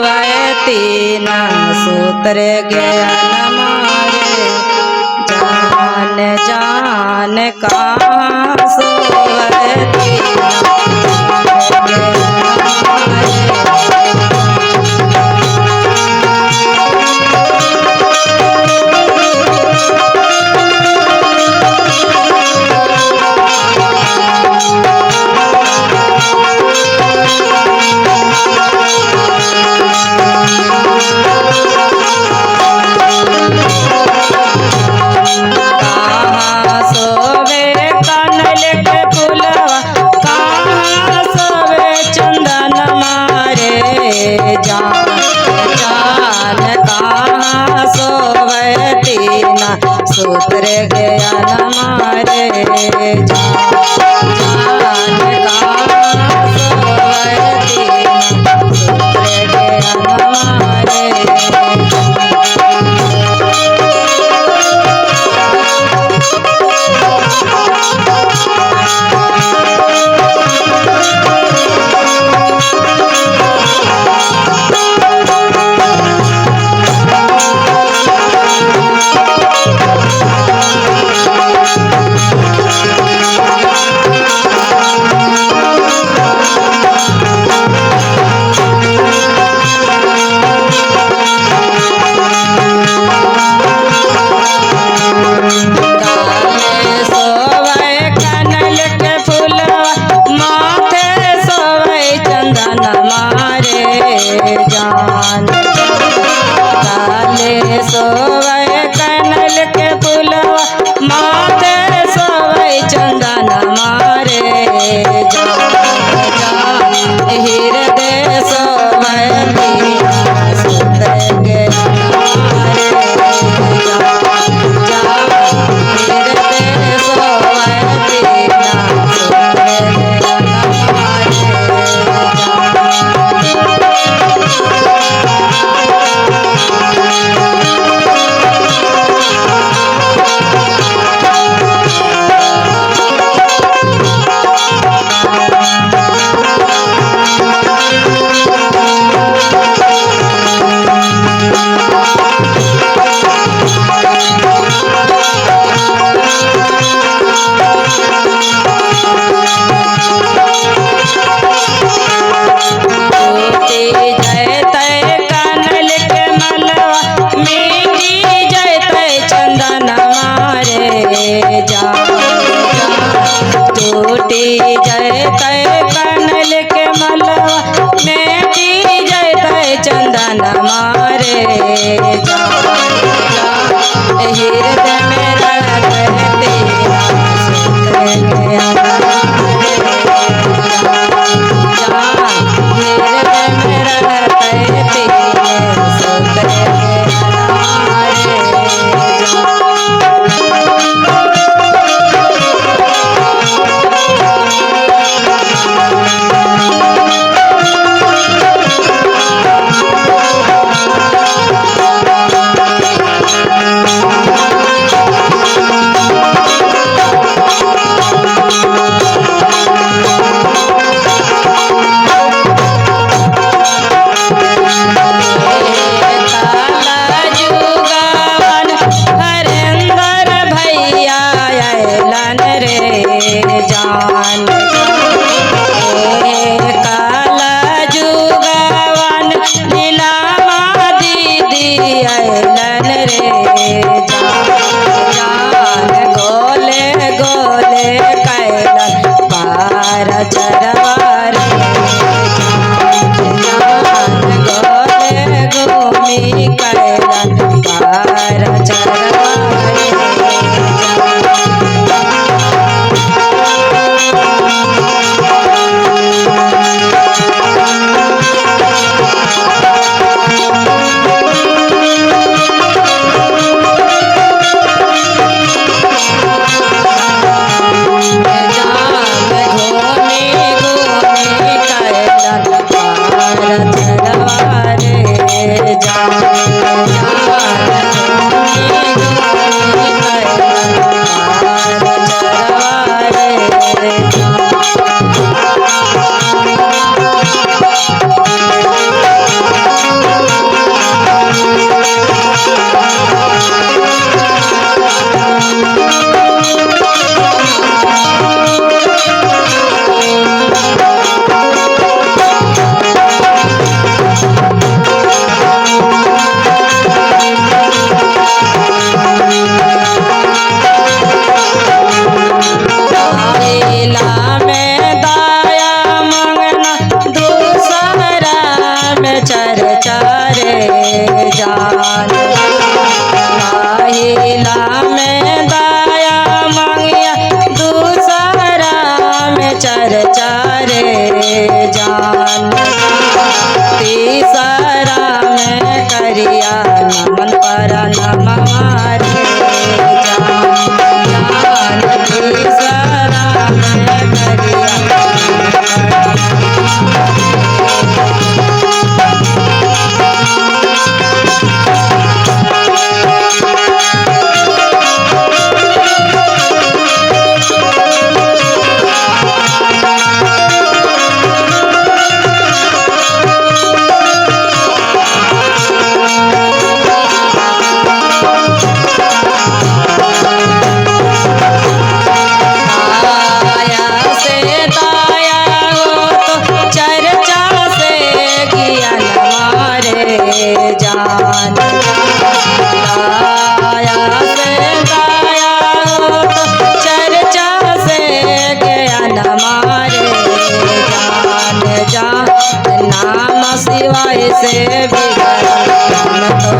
तीन सूत्र ज्ञान मारे जान जान कहाँ सोए तीन सूत्र ज्ञान मारे जान कहाँ सोए तीन सूत्र ज्ञान मारे जान डाले सोवे कनल के फूलवा माथे सोवे चंदन मारे जान हृदय सोवे मीरा सूत्र ज्ञान मारे जान हृदय सोवे मीरा सूत्र ज्ञान मारे टूटी जयते कनल के मलवा मेटी जयते चंदन मारे हृदय में रहते तेरा सूत्र ज्ञान हृदय में रहते तेरे सूत्र ज्ञान जान। महिला में दाया मांगिया दूसरा में चर्चा रे जान। तीसरा में करिया नमन पर नमहारे जान। तीसरा में करिया जान। दाया से दाया हो तो चर्चा से ज्ञान मारे जान। जान नाम शिवाय से बिगड़ तो